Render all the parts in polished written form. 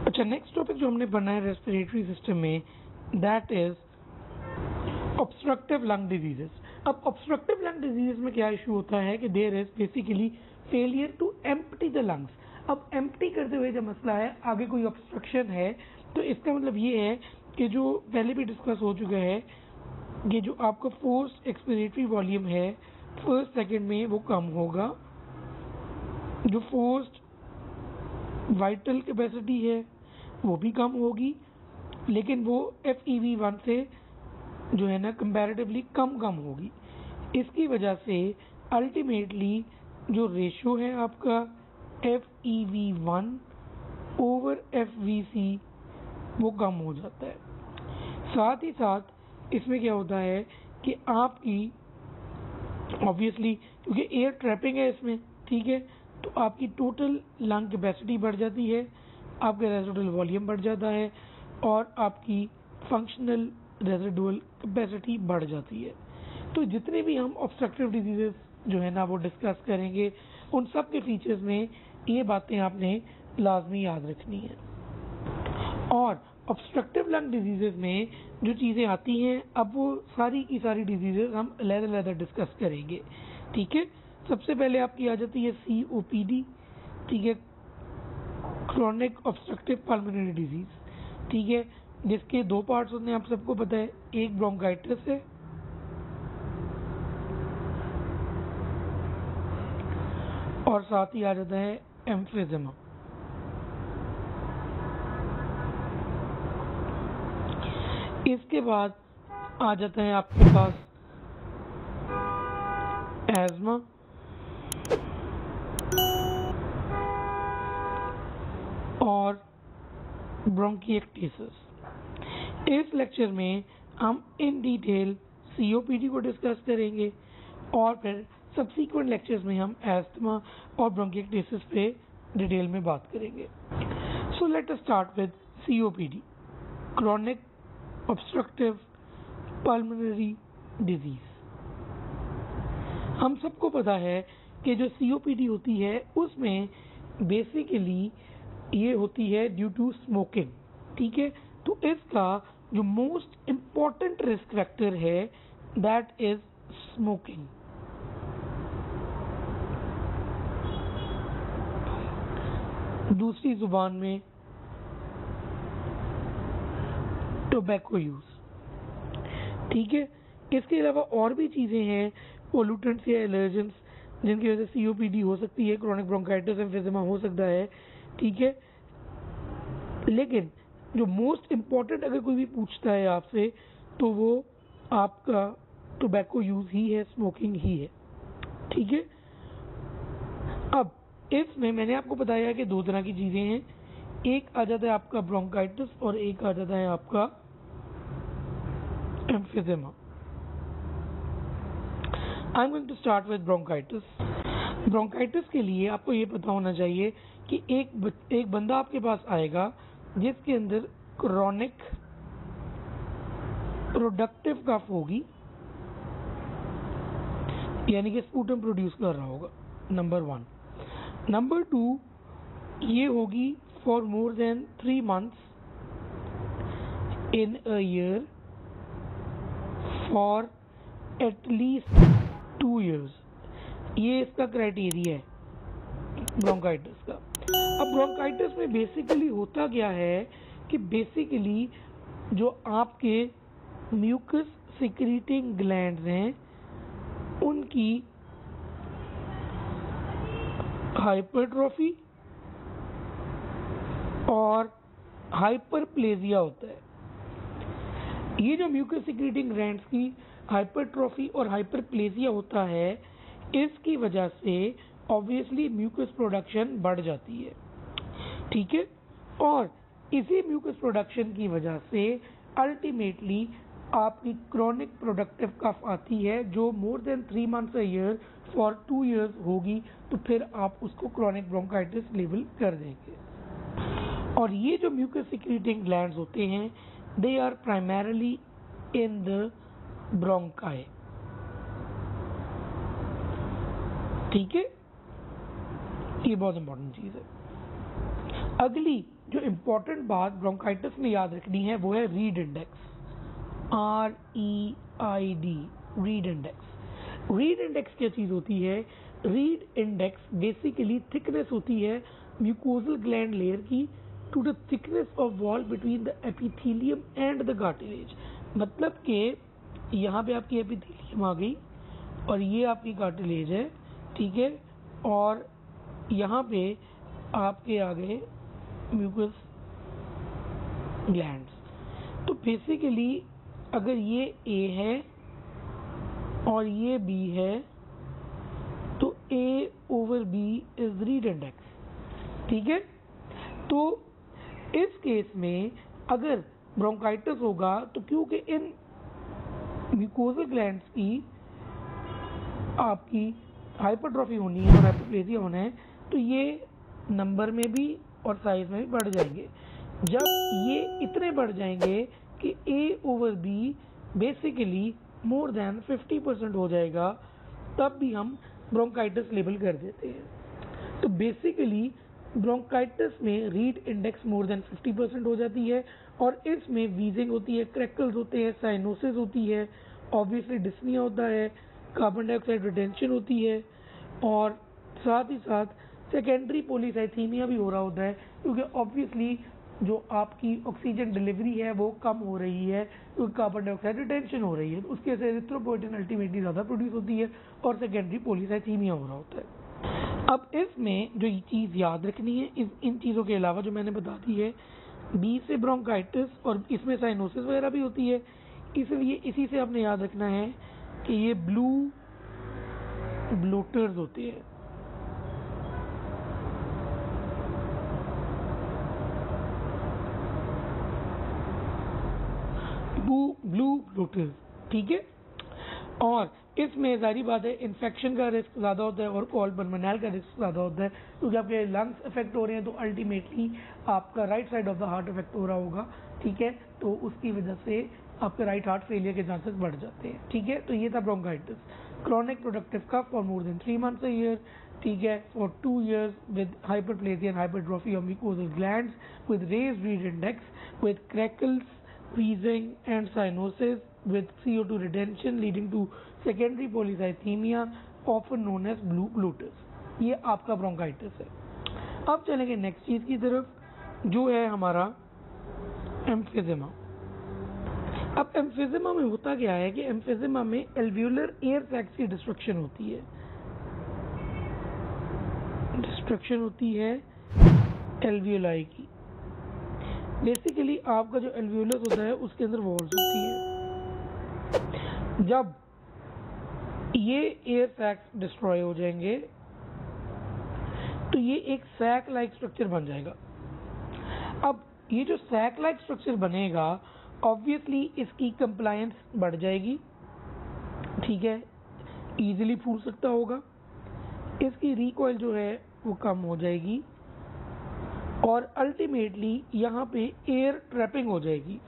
अच्छा, next topic जो हमने पढ़ना है रेस्पिरेटरी सिस्टम में, that is obstructive lung diseases. अब ऑब्स्ट्रक्टिव लंग डिजीजेस में क्या इशू होता है कि there is basically failure to empty the lungs. अब एम्प्टी करते हुए जब मसला है, आगे कोई ऑब्स्ट्रक्शन है, तो इसका मतलब ये है कि जो पहले भी डिस्कस हो चुका है, ये जो आपका फोर्स्ड एक्सपिरेटरी वॉल्यूम है फर्स्ट सेकंड में वो कम होगा, जो फोर्स्ड वाइटल कैपेसिटी है वो भी कम होगी, लेकिन वो FEV1 से जो है ना कंपैरेटिवली कम होगी। इसकी वजह से अल्टीमेटली जो रेशियो है आपका FEV1 ओवर FVC वो कम हो जाता है। साथ ही साथ इसमें क्या होता है कि आपकी ऑब्वियसली क्योंकि एयर ट्रैपिंग है इसमें, ठीक है, तो आपकी टोटल लंग कैपेसिटी बढ़ जाती है, आपका रेजिडुअल वॉल्यूम बढ़ जाता है और आपकी फंक्शनल रेजिडुअल कैपेसिटी बढ़ जाती है। तो जितने भी हम ऑब्स्ट्रक्टिव डिजीजेस जो है ना वो डिस्कस करेंगे, उन सब के फीचर्स में ये बातें आपने लाजमी याद रखनी है। और ऑब्स्ट्रक्टिव लंग डिजीजेस में जो चीज़ें आती हैं, अब वो सारी की सारी डिजीजेस हम अलग-अलग डिस्कस करेंगे, ठीक है। सबसे पहले आपकी आ जाती है COPD, ठीक है, क्रोनिक ऑब्स्ट्रक्टिव पल्मोनरी डिजीज, ठीक है, जिसके दो पार्ट्स होते हैं, आप सबको पता है, एक ब्रोंकाइटिस है और साथ ही आ जाता है एम्फिज़ेमा। इसके बाद आ जाता है आपके पास एज़मा और ब्रोंकिएक्टिसिस। इस लेक्चर में हम इन डिटेल COPD को डिस्कस करेंगे और फिर सब्सीक्वेंट लेक्चर्स में हम एस्थमा और ब्रोंकिएक्टिसिस पे डिटेल में बात करेंगे। So let us start with COPD, chronic obstructive pulmonary disease. हम सबको पता है कि जो COPD होती है उसमें बेसिकली ये होती है ड्यू टू स्मोकिंग, ठीक है। तो इसका जो मोस्ट इम्पॉर्टेंट रिस्क फैक्टर है दैट इज स्मोकिंग। दूसरी जुबान में टोबैको यूज, ठीक है। इसके अलावा और भी चीज़ें हैं, पोल्यूटेंट्स या एलर्जेंस, जिनकी वजह से COPD हो सकती है, क्रोनिक ब्रोंकाइटिस एम्फिज़ेमा हो सकता है, ठीक है। लेकिन जो मोस्ट इम्पॉर्टेंट अगर कोई भी पूछता है आपसे, तो वो आपका टोबैको यूज ही है, स्मोकिंग ही है, ठीक है। अब इसमें मैंने आपको बताया कि दो तरह की चीज़ें हैं, एक आ जाता है आपका ब्रोंकाइटिस और एक आ जाता है आपका emphysema. I am going to start with bronchitis. Bronchitis के लिए आपको ये पता होना चाहिए कि एक बंदा आपके पास आएगा जिसके अंदर क्रोनिक प्रोडक्टिव कफ होगी, यानी कि स्पूटम प्रोड्यूस कर रहा होगा, नंबर 1। नंबर 2, ये होगी for more than 3 months in a year for at least 2 years। ये इसका क्राइटेरिया है ब्रोंकाइटिस का। अब ब्रोंकाइटिस में बेसिकली होता क्या है कि बेसिकली जो आपके म्यूकस सिक्रीटिंग ग्लैंड्स हैं उनकी हाइपरट्रॉफी और हाइपरप्लेजिया होता है। ये जो म्यूकस सिक्रीटिंग ग्लैंड्स की हाइपरट्रॉफी और हाइपरप्लेजिया होता है, इसकी वजह से ऑब्वियसली म्यूकस प्रोडक्शन बढ़ जाती है, ठीक है। और इसी म्यूकस प्रोडक्शन की वजह से अल्टीमेटली आपकी क्रोनिक प्रोडक्टिव कफ आती है, जो मोर than 3 months a year for 2 years होगी, तो फिर आप उसको क्रोनिक ब्रोंकाइटिस लेबल कर देंगे। और ये जो म्यूकस सिक्रीटिंग ग्लैंड्स होते हैं, they are primarily in the bronchi, ठीक है। ये बहुत इंपॉर्टेंट चीज है। अगली जो इम्पोर्टेंट बात ब्रोंकाइटिस में याद रखनी है वो है read index, REID, read index. Read index क्या चीज़ होती है? रीड इंडेक्स बेसिकली थिकनेस होती है म्यूकोजल ग्लैंड लेयर की to the thickness of wall between the epithelium and the cartilage. मतलब कि यहाँ पे आपकी एपिथेलियम आ गई और ये आपकी कार्टिलेज है, ठीक है, और यहाँ पे आपके आ गए म्यूकस ग्लैंड्स। तो बेसिकली अगर ये A है और ये B है तो A/B इज रीड इंडेक्स, ठीक है। तो इस केस में अगर ब्रोंकाइटिस होगा तो क्योंकि इन म्यूकोजल ग्लैंड्स की आपकी हाइपरट्रॉफी होनी है और हाइपरप्लेजिया होना है, तो ये नंबर में भी और साइज में भी बढ़ जाएंगे। जब ये इतने बढ़ जाएंगे कि A/B बेसिकली मोर देन 50% हो जाएगा, तब भी हम ब्रोंकाइटिस लेबल कर देते हैं। तो बेसिकली ब्रोंकाइटिस में रीड इंडेक्स मोर देन 50% हो जाती है और इसमें वीजिंग होती है, क्रैकल्स होते हैं, साइनोसिस होती है, ऑब्वियसली डिस्निया होता है, कार्बन डाइऑक्साइड रिटेंशन होती है और साथ ही साथ सेकेंडरी पॉलीसाइथीमिया भी हो रहा होता है, क्योंकि ऑब्वियसली जो आपकी ऑक्सीजन डिलीवरी है वो कम हो रही है क्योंकि कार्बन डाइऑक्साइड रिटेंशन हो रही है। तो उसके से एरिथ्रोपोइटिन अल्टीमेटली ज़्यादा प्रोड्यूस होती है और सेकेंडरी पॉलीसाइथीमिया हो रहा होता है। अब इसमें जो ये चीज़ याद रखनी है, इन चीज़ों के अलावा जो मैंने बता दी है, बी से ब्रोंकाइटिस और इसमें साइनोसिस वगैरह भी होती है, इसलिए इसी से आपने याद रखना है कि ये ब्लू ब्लोटर्स होते हैं। ब्लू ब्लोटर्स, ठीक है। और इसमें जारी बात है इन्फेक्शन का रिस्क ज़्यादा होता है और कॉल पल्मोनल का रिस्क ज़्यादा होता है, क्योंकि आपके लंग्स इफेक्ट हो रहे हैं तो अल्टीमेटली आपका right side of the heart effect हो रहा होगा, ठीक है। तो उसकी वजह से आपके राइट हार्ट फेलियर के चांसेस बढ़ जाते हैं, ठीक है। तो ये था bronchitis. Chronic productive cough for more than 3 months a year, ठीक है, for 2 years with hyperplasia and hypertrophy of mucosal glands with raised read index with crackles, wheezing and cyanosis with CO2 retention leading to secondary polycythemia often known as blue bloaters। ये आपका bronchitis है। अब चलेंगे next चीज की तरफ, जो है हमारा एम्फिजिमा। अब एम्फिजिमा में होता क्या है कि एम्फिजिमा में एल्वियोलर एयर सैक्स की डिस्ट्रक्शन होती है, एल्वियोलाई की। बेसिकली आपका जो एल्वियोलस होता है उसके अंदर वॉल्स होती है। जब ये एयर सैक्स डिस्ट्रॉय हो जाएंगे तो ये एक सैक लाइक स्ट्रक्चर बन जाएगा। अब ये जो सैक लाइक स्ट्रक्चर बनेगा, ऑब्वियसली इसकी कंप्लायंस बढ़ जाएगी, ठीक है, इजीली फूल सकता होगा, इसकी रिकॉइल जो है वो कम हो जाएगी और अल्टीमेटली यहाँ पे एयर ट्रैपिंग हो जाएगी।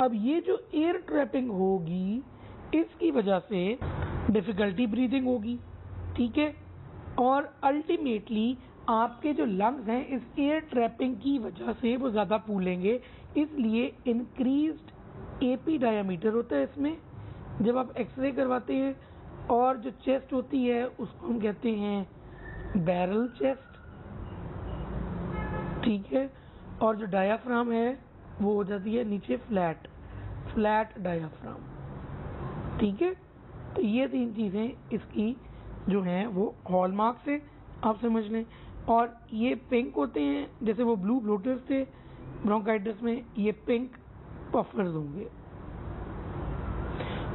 अब ये जो एयर ट्रैपिंग होगी इसकी वजह से डिफिकल्टी ब्रीदिंग होगी, ठीक है, और अल्टीमेटली आपके जो लंग्स हैं इस एयर ट्रैपिंग की वजह से वो ज़्यादा फूलेंगे, इसलिए इंक्रीज्ड एपी डायमीटर होता है इसमें जब आप एक्सरे करवाते हैं। और जो चेस्ट होती है उसको हम कहते हैं बैरल चेस्ट, ठीक है, और जो डायाफ्राम है वो हो जाती है नीचे फ्लैट डायाफ्राम, ठीक है। तो ये 3 चीज़ें इसकी जो हैं वो हॉलमार्क से आप समझ लें। और ये पिंक होते हैं, जैसे वो ब्लू ब्लोटर्स थे ब्रोंकाइटिस में, ये पिंक पफर्स होंगे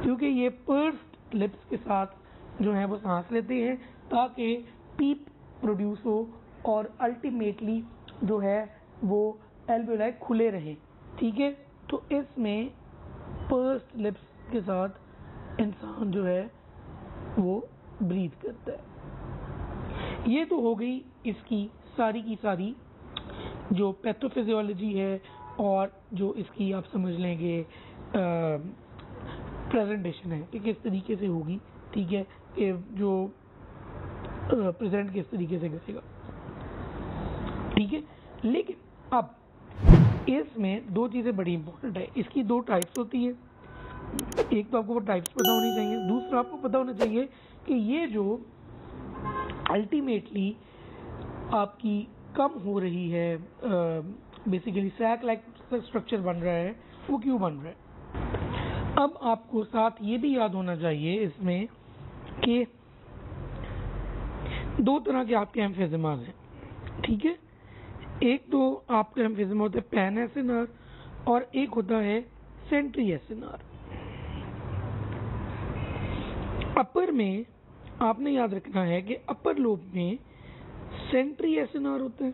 क्योंकि ये पर्स्ड लिप्स के साथ जो है वो सांस लेते हैं ताकि पीप प्रोड्यूस हो और अल्टीमेटली जो है वो एल्वियोलाई खुले रहे, ठीक है। तो इसमें पर्स्ड लिप्स के साथ इंसान जो है वो ब्रीथ करता है। ये तो हो गई इसकी सारी की सारी जो पैथोफिजियोलॉजी है और जो इसकी आप समझ लेंगे प्रेजेंटेशन है कि किस तरीके से होगी, ठीक है, कि जो प्रेजेंट किस तरीके से करेगा, ठीक है। लेकिन अब इसमें दो चीज़ें बड़ी इंपॉर्टेंट है, इसकी दो टाइप्स होती है। एक तो आपको वो टाइप्स पता होनी चाहिए, दूसरा आपको पता होना चाहिए कि ये जो अल्टीमेटली आपकी कम हो रही है बेसिकली सैक लाइक स्ट्रक्चर बन रहा है, वो क्यों बन रहा है। अब आपको साथ ये भी याद होना चाहिए इसमें कि दो तरह के आपके एम्फिज़िमास हैं, ठीक है। एक तो आपका एम्फिज़िमा होता है पैन एसिनार और एक होता है सेंट्री एसिनार। अपर में आपने याद रखना है कि अपर लोब में सेंट्री एसिनार होता है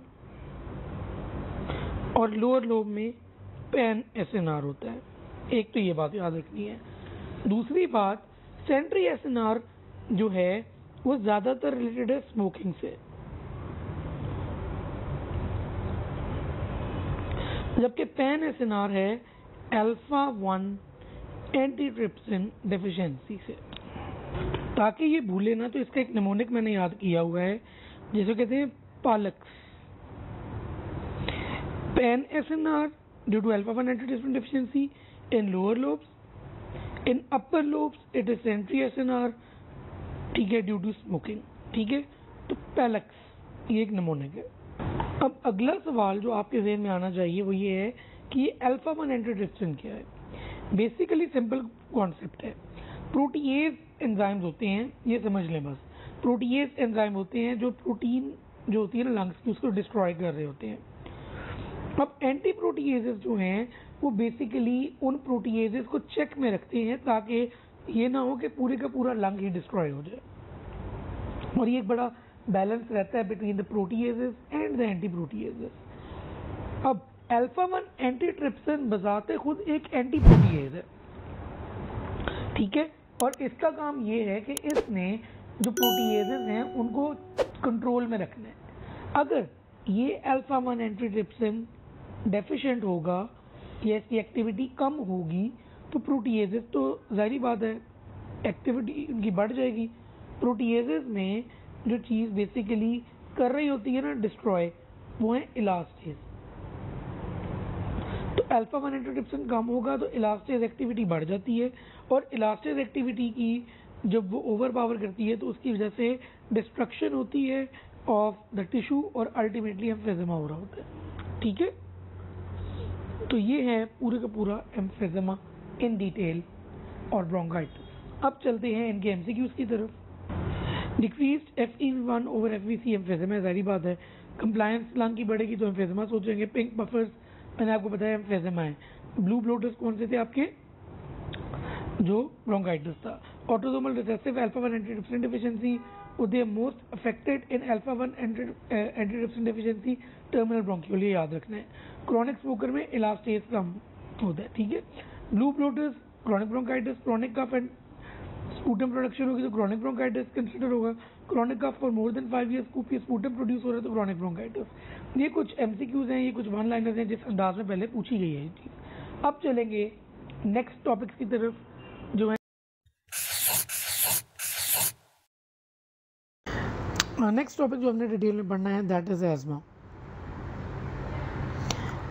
और लोअर लोब में पैन एसिनार होता है। एक तो ये बात याद रखनी है। दूसरी बात, सेंट्री एसिनार जो है वो ज़्यादातर रिलेटेड है स्मोकिंग से, जबकि पैन एसिनार है अल्फा 1 एंटीट्रिप्सिन डेफिशिएंसी से। ताकि ये भूले ना तो इसका एक निमोनिक मैंने याद किया हुआ है जिसे कहते हैं पालक्स। Pan acinar due to alpha 1 antitrypsin deficiency in lower lobes, in upper lobes it is centriacinar, ठीक है, ड्यू टू स्मोकिंग, ठीक है। तो पैलक्स ये एक निमोनिक है। अब अगला सवाल जो आपके ज़हन में आना चाहिए वो ये है कि ये अल्फा 1 एंटीट्रिप्सिन क्या है। बेसिकली सिंपल कॉन्सेप्ट है, प्रोटीएज एंजाइम्स होते हैं, ये समझ लें बस। प्रोटीएज एंजाइम होते हैं जो प्रोटीन जो होती है ना लंग्स की, उसको डिस्ट्रॉय कर रहे होते हैं। अब एंटी प्रोटीएजेस जो हैं वो बेसिकली उन प्रोटीएजेस को चेक में रखते हैं ताकि ये ना हो कि पूरे का पूरा लंग ही डिस्ट्रॉय हो जाए, और ये एक बड़ा बैलेंस रहता है between the proteases and the anti proteases. अब अल्फा 1 एंटीट्रिप्सिन बजाते खुद एक एंटी प्रोटीएज है, ठीक है, और इसका काम ये है कि इसने जो प्रोटीएजेस हैं उनको कंट्रोल में रखना है। अगर ये अल्फा 1 एंटीट्रिप्सिन डेफिशिएंट होगा या इसकी एक्टिविटी कम होगी तो प्रोटीएजेस तो जाहिर बात है एक्टिविटी उनकी बढ़ जाएगी। प्रोटीएजेस में जो चीज़ बेसिकली कर रही होती है ना डिस्ट्रॉय, वो है इलास्टेज। तो अल्फा 1 एंटीट्रिप्सिन कम होगा तो इलास्टेज एक्टिविटी बढ़ जाती है, और इलास्टेज एक्टिविटी की जब वो ओवर पावर करती है तो उसकी वजह से डिस्ट्रक्शन होती है ऑफ द टिश्यू और अल्टीमेटली एम्फिज़िमा हो रहा होता है, ठीक है। तो ये है पूरे का पूरा एम्फिज़िमा इन डिटेल और ब्रोंकाइटिस। अब चलते हैं इनके एमसीक्यूज की तरफ। डिक्रीज्ड FEV1 ओवर FVC एम्फिज़िमा, जाहिर बात है कंप्लायंस लंग की बढ़ेगी तो एम्फिज़िमा सोचेंगे। पिंक पफर्स मैंने आपको बताया एम्फिज़िमा है। ब्लू ब्लोटर्स कौन से थे आपके, जो ब्रोंकाइटिस था। Autosomal recessive alpha 1 antitrypsin deficiency the most affected in alpha 1 antitrypsin deficiency terminal bronchiole, ये याद रखना है। क्रॉनिक स्मोकर में इलास्टेज कम होता है, ठीक है। Blue bloaters chronic bronchitis, chronic cough and sputum production होगी तो क्रॉनिक ब्रोंकाइटिस कंसिडर होगा। Chronic cough for more than 5 years sputum produce हो रहा है तो क्रॉनिक ब्रोंकाइटिस। ये कुछ एमसीक्यूज हैं, ये कुछ वन लाइनर्स हैं जिस अंदाज में पहले पूछी गई है ये चीज़। अब चलेंगे नेक्स्ट टॉपिक्स की तरफ जो है नेक्स्ट टॉपिक जो हमने डिटेल में पढ़ना है दैट इज एस्थमा।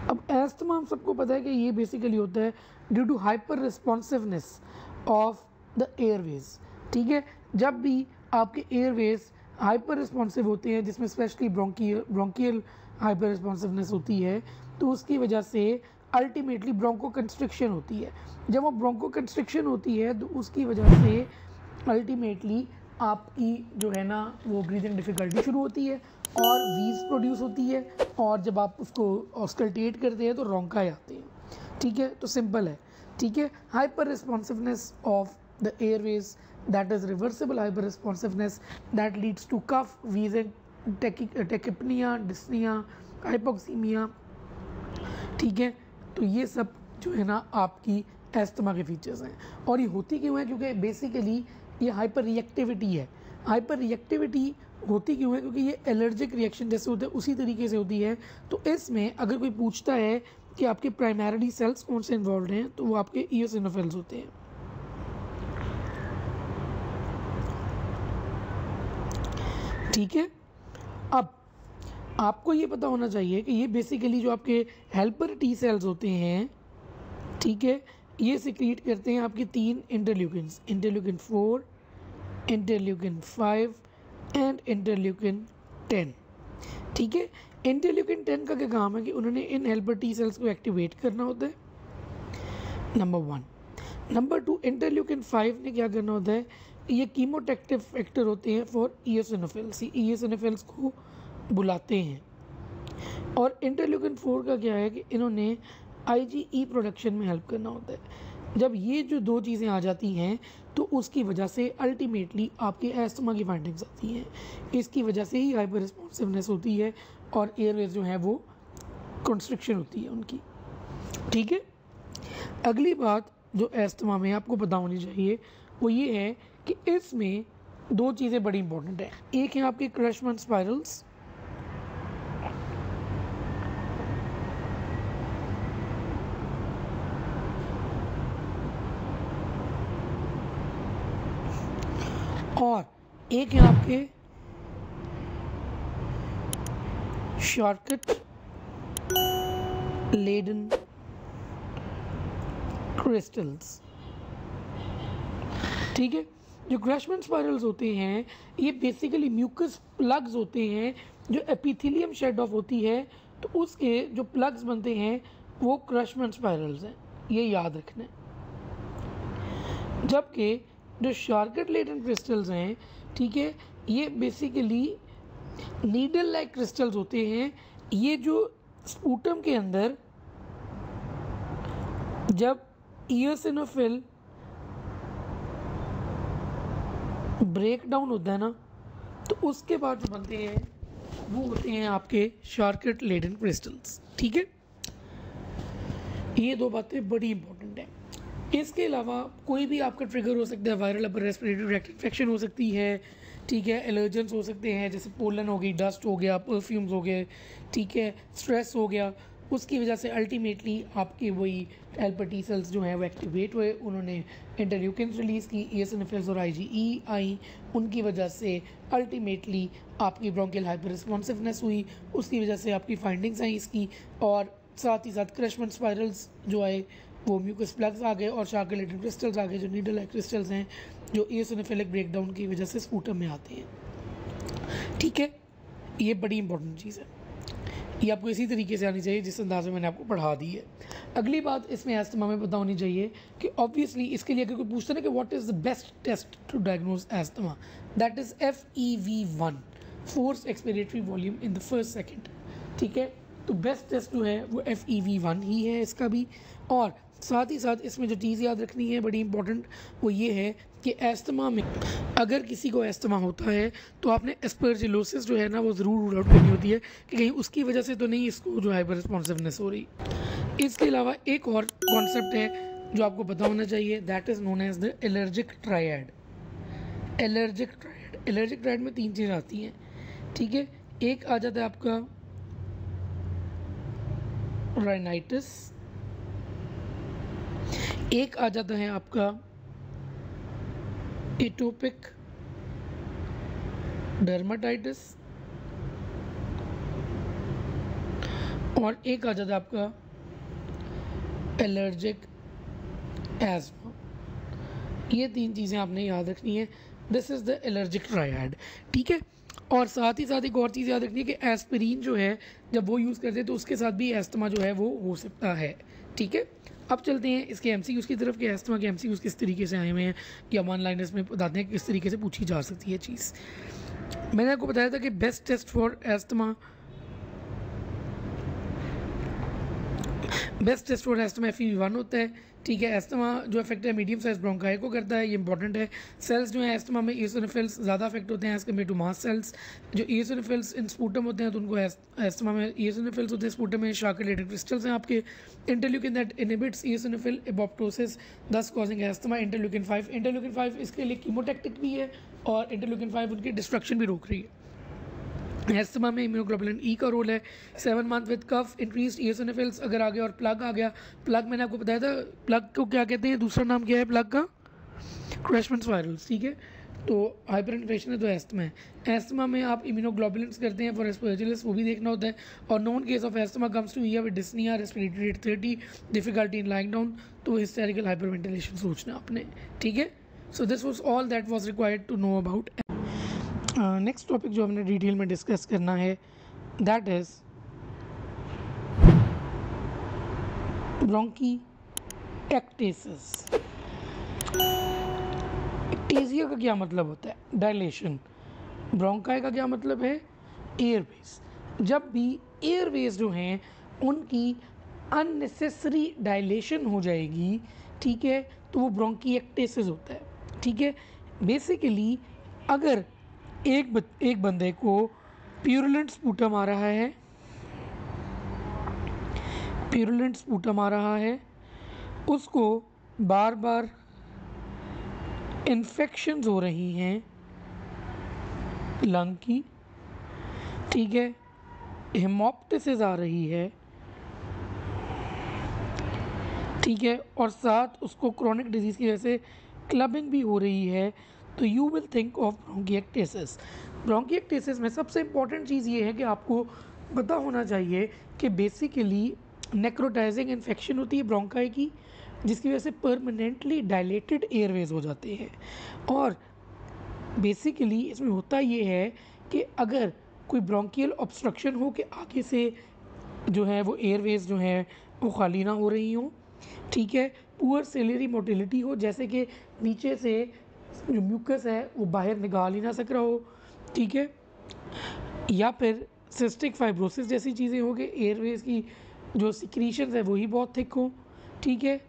अब एस्थमा हम सबको पता है कि ये बेसिकली होता है due to hyper responsiveness of the airways, ठीक है। जब भी आपके एयरवेज हाइपर रिस्पॉन्सिव होते हैं जिसमें स्पेशली ब्रोंकियल हाइपर रिस्पॉन्सिवनेस होती है तो उसकी वजह से अल्टीमेटली ब्रोंको कंस्ट्रिक्शन होती है। जब वो ब्रोंको कंस्ट्रिक्शन होती है तो उसकी वजह से अल्टीमेटली आपकी जो है ना वो ब्रीदिंग डिफ़िकल्टी शुरू होती है और वीज प्रोड्यूस होती है, और जब आप उसको ऑस्कल्टेट करते हैं तो रोंकाई आते हैं, ठीक है। तो सिंपल है, ठीक है। Hyper responsiveness of the airways that is reversible hyper responsiveness that leads to cough, wheezing, tachypnoea, dyspnoea, hypoxaemia, ठीक है। तो ये सब जो है ना आपकी एस्थमा के फीचर्स हैं। और ये होती क्यों है, क्योंकि बेसिकली ये हाइपर रिएक्टिविटी है। हाइपर रिएक्टिविटी होती क्यों है, क्योंकि ये एलर्जिक रिएक्शन जैसे होता है उसी तरीके से होती है। तो इसमें अगर कोई पूछता है कि आपके प्राइमरी सेल्स कौन से इन्वॉल्व हैं तो वो आपके इओसिनोफिल्स होते हैं, ठीक है। अब आपको ये पता होना चाहिए कि ये बेसिकली जो आपके हेल्पर टी सेल्स होते हैं, ठीक है, ये सिक्रीट करते हैं आपके 3 interleukins, interleukin 4, interleukin 5 and interleukin 10, ठीक है। इंटरल्यूकिन 10 का क्या काम है कि उन्होंने इन हेल्पर टी सेल्स को एक्टिवेट करना होता है, नंबर 1। नंबर 2, इंटरल्यूकिन 5 ने क्या करना होता है, ये कीमोटेक्टिव फैक्टर होते हैं फॉर ईओसिनोफिल्स, ईओसिनोफिल्स को बुलाते हैं। और इंटरल्यूकिन 4 का क्या है कि इन्होंने आईजीई प्रोडक्शन में हेल्प करना होता है। जब ये जो 2 चीज़ें आ जाती हैं तो उसकी वजह से अल्टीमेटली आपके एस्थमा की फाइंडिंग्स आती हैं, इसकी वजह से ही हाइपर रिस्पॉन्सिवनेस होती है और एयरवेज जो है वो कंस्ट्रिक्शन होती है उनकी, ठीक है। अगली बात जो एस्थमा में आपको पता होनी चाहिए वो ये है कि इसमें 2 चीज़ें बड़ी इंपॉर्टेंट है। एक है आपके क्रशमैन स्पाइरल्स, और एक है आपके शार्कट लेडन क्रिस्टल्स, ठीक है। जो क्रशमैन स्पाइरल्स होते हैं ये बेसिकली म्यूकस प्लग्स होते हैं, जो एपिथेलियम शेड ऑफ होती है तो उसके जो प्लग्स बनते हैं वो क्रशमैन स्पाइरल्स हैं, ये याद रखना है। जबकि जो शार्कट लेडन क्रिस्टल्स हैं, ठीक है, ये बेसिकली नीडल लाइक क्रिस्टल्स होते हैं। ये जो स्पूटम के अंदर जब ईओसिनोफिल ब्रेक डाउन होता है ना तो उसके बाद जो बनते हैं वो होते हैं आपके शार्कट लेडन क्रिस्टल्स, ठीक है। ये 2 बातें बड़ी इंपॉर्टेंट हैं। इसके अलावा कोई भी आपका ट्रिगर हो सकता है, viral upper respiratory tract infection हो सकती है, ठीक है, एलर्जेंस हो सकते हैं जैसे पोलन हो गई, डस्ट हो गया, परफ्यूम्स हो गए, ठीक है, स्ट्रेस हो गया, उसकी वजह से अल्टीमेटली आपके वही हेल्पर टी सेल्स जो हैं वो एक्टिवेट हुए, उन्होंने इंटरल्यूकिन्स रिलीज़ की, ईओसिनोफिल्स और आईजीई आई, उनकी वजह से अल्टीमेटली आपकी ब्रोंकियल हाइपर रिस्पॉन्सिवनेस हुई, उसकी वजह से आपकी फाइंडिंग्स आई इसकी, और साथ ही साथ क्रशमैन स्पाइरल्स जो आए वो म्यूकस प्लग्स आ गए और शार्कट लेडन क्रिस्टल्स आ गए जो नीडल लाइक क्रिस्टल्स हैं जो ईओसिनोफिलिक ब्रेकडाउन की वजह से स्पूटम में आते हैं, ठीक है। ये बड़ी इंपॉर्टेंट चीज़ है, ये आपको इसी तरीके से आनी चाहिए जिस अंदाज में मैंने आपको पढ़ा दी है। अगली बात इसमें एस्थमा में पता होनी चाहिए कि ऑब्वियसली इसके लिए अगर कोई पूछता है कि what is the best test to diagnose asthma, that is FEV1, force expiratory volume in the first second, ठीक है। तो बेस्ट टेस्ट जो है वो FEV1 ही है इसका भी। और साथ ही साथ इसमें जो चीज़ याद रखनी है बड़ी इंपॉर्टेंट वो ये है कि एस्थमा में अगर किसी को एस्थमा होता है तो आपने एस्परजिलोसिस जो है ना वो ज़रूर रूल आउट करनी होती है कि कहीं उसकी वजह से तो नहीं इसको जो हाइपर रिस्पॉन्सिवनेस हो रही। इसके अलावा एक और कॉन्सेप्ट है जो आपको पता होना चाहिए, that is known as the allergic triad. Allergic triad में 3 चीज़ें आती हैं, ठीक है। एक आ जाता है आपका राइनाइटिस, एक आ जाता है आपका एटोपिक डर्माटाइटिस और एक आ जाता है आपका एलर्जिक एज़मा। ये 3 चीज़ें आपने याद रखनी है, this is the allergic triad, ठीक है। और साथ ही साथ एक और चीज़ याद रखनी है कि एस्पिरिन जो है जब वो यूज़ करते हैं तो उसके साथ भी एस्थमा जो है वो हो सकता है, ठीक है। अब चलते हैं इसके MCQs की तरफ कि एस्थमा के MCQs किस तरीके से आए हुए हैं या वन लाइनर्स में बताते हैं कि किस तरीके से पूछी जा सकती है चीज़। मैंने आपको बताया था कि best test for asthma FEV1 होता है, ठीक है। एस्थमा जो इफेक्ट है मीडियम साइज ब्रोंकाई को करता है, ये इंपॉर्टेंट है। सेल्स जो है एस्थमा में ईओसिनोफिल्स ज़्यादा अफेक्ट होते हैं as compare to mast cells. जो ईओसिनोफिल्स इन स्पूटम होते हैं तो उनको एस्थमा में ईओसिनोफिल्स होते हैं, स्पूटम में शार्कट लेडन क्रिस्टल्स हैं आपके। Interleukin that inhibits eosinophil apoptosis दस कॉजिंग एस्थमा। इंटरल्यूकिन 5 इसके लिए कीमोटैक्टिक भी है और इंटरल्यूकिन 5 उनकी डिस्ट्रक्शन भी रोक रही है। एस्थमा में इम्यूनोग्लोबुलिन ई का रोल है। 7 month with cough increase eosinophils अगर आ गया और प्लग आ गया। प्लग मैंने आपको बताया था, प्लग को क्या कहते हैं, दूसरा नाम क्या है प्लग का, क्रशमैन स्पाइरल्स, ठीक है। तो हाइपर इन्फ्लेशन है तो एस्थमा है। एस्थमा में आप इम्यूनोग्लोबुलिन्स करते हैं फॉर एस्परजिलस, वो भी देखना होता है। और known case of asthma comes to ER with dyspnoea, respiratory rate 30, difficulty in lying down, तो हिस्टेरिकल हाइपरवेंटिलेशन सोचना आपने, ठीक है। So this was all that was required to know about. Next topic जो हमने डिटेल में डिस्कस करना है दैट इज ब्रोंकीएक्टेसिस। एक्टेसिया का क्या मतलब होता है? डायलेशन। ब्रोंकाई का क्या मतलब है? एयरवेज। जब भी एयरवेज जो हैं उनकी अननेसेसरी डायलेशन हो जाएगी, ठीक है, तो वो ब्रोंकीएक्टेसिस होता है, ठीक है। बेसिकली अगर एक बंदे को प्यूरुलेंट स्पूटम आ रहा है, उसको बार बार इन्फेक्शंस हो रही हैं लंग की, ठीक है, हेमोप्टिसिस आ रही है, ठीक है, और साथ उसको क्रोनिक डिजीज़ की वजह से क्लबिंग भी हो रही है, तो यू विल थिंक ऑफ ब्रोंकीएक्टेसिस। ब्रोंकीएक्टेसिस में सबसे इम्पॉर्टेंट चीज़ ये है कि आपको पता होना चाहिए कि बेसिकली नेक्रोटाइजिंग इन्फेक्शन होती है ब्रोंकाई की, जिसकी वजह से परमानेंटली डायलेटेड एयरवेज हो जाते हैं। और बेसिकली इसमें होता ये है कि अगर कोई ब्रोंकियल ऑब्स्ट्रक्शन हो कि आगे से जो है वो एयरवेज जो है वो खाली ना हो रही हो, ठीक है, पुअर सेलरी मोटिलिटी हो, जैसे कि नीचे से जो म्यूकस है वो बाहर निकाल ही ना सक रहा हो, ठीक है, या फिर सिस्टिक फाइब्रोसिस जैसी चीज़ें हो कि एयरवेज की जो सिक्रीशंस है वही बहुत थिक हो, ठीक है,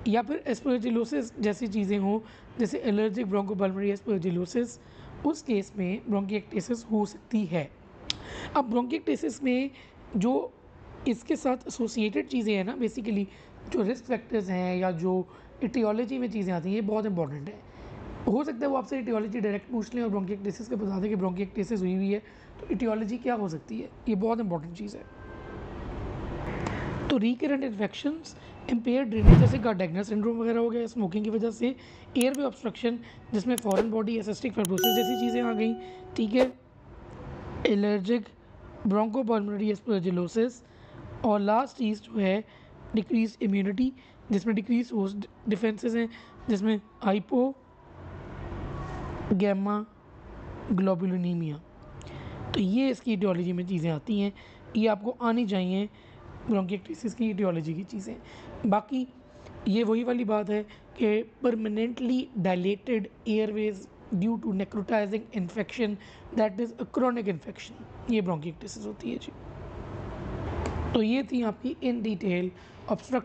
या फिर एस्परजिलोसिस जैसी चीज़ें हों जैसे एलर्जिक ब्रोंकोपल्मोनरी एस्परजिलोसिस, उस केस में ब्रोंकीएक्टेसिस हो सकती है। अब ब्रोंकीएक्टेसिस में जो इसके साथ एसोसिएटेड चीज़ें हैं ना, बेसिकली जो रिस्क फैक्टर्स हैं या जो इटियोलॉजी में चीज़ें आती हैं, ये बहुत इंपॉर्टेंट है। हो सकता है वो आपसे इटियोलॉजी डायरेक्ट पूछ लें और ब्रोंकीएक्टेसिस का बता दें कि ब्रोंकीएक्टेसिस हुई है, तो इटियोलॉजी क्या हो सकती है, ये बहुत इंपॉर्टेंट चीज़ है। तो रिकरेंट इन्फेक्शंस, इम्पेयर ड्रेनेज जैसे गार्डेनर सिंड्रोम वगैरह हो गया स्मोकिंग की वजह से, एयरवे ऑब्स्ट्रक्शन जिसमें फॉरेन बॉडी या सिस्टिक फाइब्रोसिस जैसी चीज़ें आ गई, ठीक है, एलर्जिक ब्रोंकोपल्मोनरी एस्परजिलोसिस, और लास्ट चीज़ जो है डिक्रीज इम्यूनिटी, जिसमें डिक्रीज होस्ट डिफेंसेस हैं, जिसमें हाइपो गैमा ग्लोबुलिनीमिया। तो ये इसकी इटियोलॉजी में चीज़ें आती हैं, ये आपको आनी चाहिए ब्रोंकीएक्टेसिस की इटियोलॉजी की चीज़ें। बाकी ये वही वाली बात है कि permanently dilated airways due to necrotizing infection that is a chronic infection, ये ब्रोंकीएक्टेसिस होती है जी। तो ये थी आपकी इन डिटेल ऑब्स्ट्रक्टिव